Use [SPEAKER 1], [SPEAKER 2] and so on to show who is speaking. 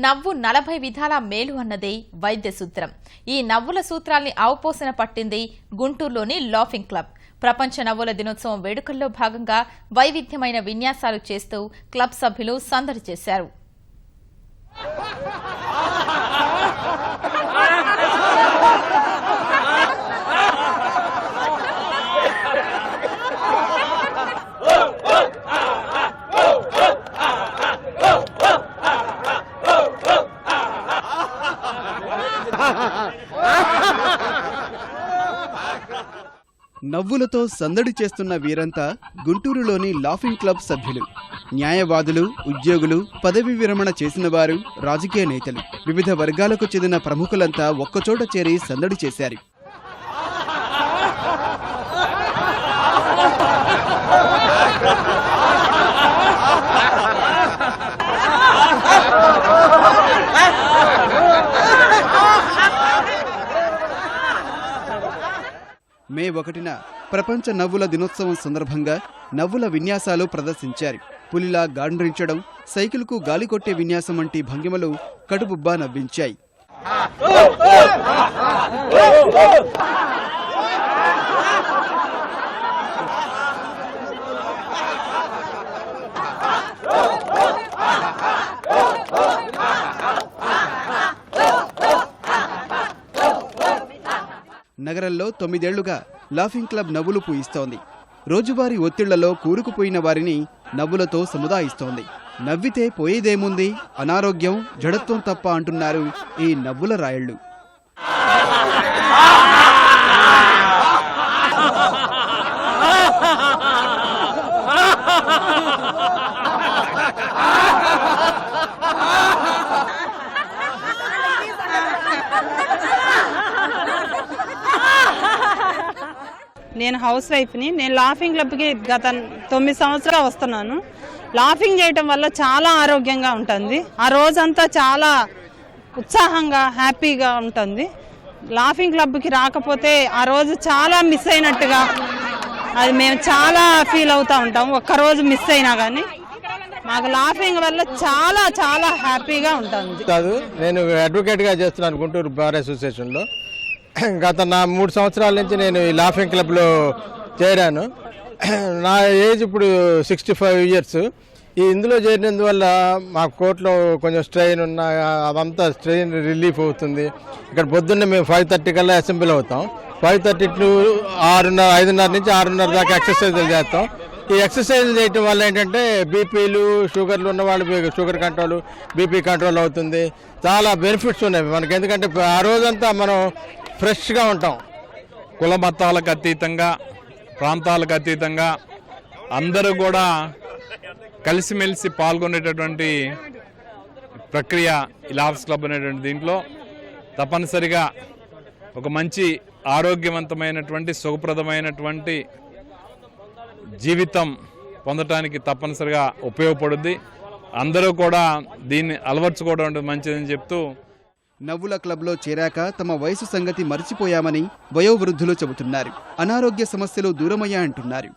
[SPEAKER 1] నవ్వు 40 విధాల మేలు అన్నదే వైద్య సూత్రం. ఈ నవ్వుల సూత్రాల్ని అవపోసన పట్టింది గుంటూరులోని లాఫింగ్ క్లబ్. ప్రపంచ నవ్వుల దినోత్సవం వేడుకల్లో భాగంగా వైవిధ్యమైన విన్యాసాలు చేస్తూ క్లబ్ సభ్యులు సందడి చేశారు.
[SPEAKER 2] నవ్వులతో సందడి చేస్తున్న వీరంతా గుంటూరులోని లాఫింగ్ క్లబ్ సభ్యులు. న్యాయవాదులు, ఉద్యోగులు, పదవి విరమణ చేసిన వారు, రాజకీయ నేతలు, వివిధ వర్గాలకు చెందిన ప్రముఖులంతా ఒక్కచోట చేరి సందడి చేశారు. మే 1న ప్రపంచ నవ్వుల దినోత్సవం సందర్భంగా నవ్వుల విన్యాసాలు ప్రదర్శించారు. పులిలా గాండ్రించడం, సైకిల్కు గాలి కొట్టే విన్యాసం వంటి భంగిమలు కడుపుబ్బా నవ్వించాయి. నగరంలో 9 ఏళ్లుగా లాఫింగ్ క్లబ్ నవ్వులు పూయిస్తోంది. రోజువారీ ఒత్తిళ్లలో కూరుకుపోయిన వారిని నవ్వులతో సముదాయిస్తోంది. నవ్వితే పోయేదేముంది, అనారోగ్యం, జడత్వం తప్ప అంటున్నారు ఈ నవ్వుల రాయళ్లు.
[SPEAKER 3] నేను హౌస్ వైఫ్ని. నేను లాఫింగ్ క్లబ్కి గత 9 సంవత్సరాలు వస్తున్నాను. లాఫింగ్ చేయటం వల్ల చాలా ఆరోగ్యంగా ఉంటుంది. ఆ రోజంతా చాలా ఉత్సాహంగా, హ్యాపీగా ఉంటుంది. లాఫింగ్ క్లబ్కి రాకపోతే ఆ రోజు చాలా మిస్ అయినట్టుగా అది మేము చాలా ఫీల్ అవుతూ ఉంటాం. ఒక్కరోజు మిస్ అయినా కానీ మాకు లాఫింగ్ వల్ల చాలా చాలా హ్యాపీగా ఉంటుంది.
[SPEAKER 4] కాదు, నేను అడ్వకేట్గా చేస్తున్నాను గుంటూరు బార్ అసోసియేషన్లో. గత 3 సంవత్సరాల నుంచి నేను ఈ లాఫింగ్ క్లబ్లో చేరాను. నా ఏజ్ ఇప్పుడు 65 ఇయర్స్. ఇందులో చేరినందువల్ల మా కోర్టులో కొంచెం స్ట్రెయిన్ ఉన్న అదంతా స్ట్రెయిన్ రిలీఫ్ అవుతుంది. ఇక్కడ పొద్దున్నే మేము 5:30 కల్లా అసెంబ్లీ అవుతాం. 5:30 టు 6:30, 5:30 నుంచి 6:30 దాకా ఎక్సర్సైజులు చేస్తాం. ఈ ఎక్సర్సైజ్ చేయటం వల్ల ఏంటంటే బీపీలు, షుగర్లు ఉన్న వాళ్ళు షుగర్ కంట్రోల్, బీపీ కంట్రోల్ అవుతుంది. చాలా బెనిఫిట్స్ ఉన్నాయి మనకి. ఎందుకంటే ఆ రోజంతా మనం ఫ్రెష్గా ఉంటాం.
[SPEAKER 5] కుల మతాలకు అతీతంగా, ప్రాంతాలకు అతీతంగా అందరూ కూడా కలిసిమెలిసి పాల్గొనేటటువంటి ప్రక్రియ ఈ లాఫింగ్ క్లబ్ అనేటువంటి దీంట్లో తప్పనిసరిగా ఒక మంచి ఆరోగ్యవంతమైనటువంటి, సుఖప్రదమైనటువంటి జీవితం పొందటానికి తప్పనిసరిగా ఉపయోగపడుద్ది. అందరూ కూడా దీన్ని అలవర్చుకోవడం మంచిదని చెప్తూ,
[SPEAKER 2] నవ్వుల క్లబ్లో చేరాక తమ వయసు సంగతి మర్చిపోయామని వయోవృద్ధులు చెబుతున్నారు. అనారోగ్య సమస్యలు దూరమయ్యాయంటున్నారు.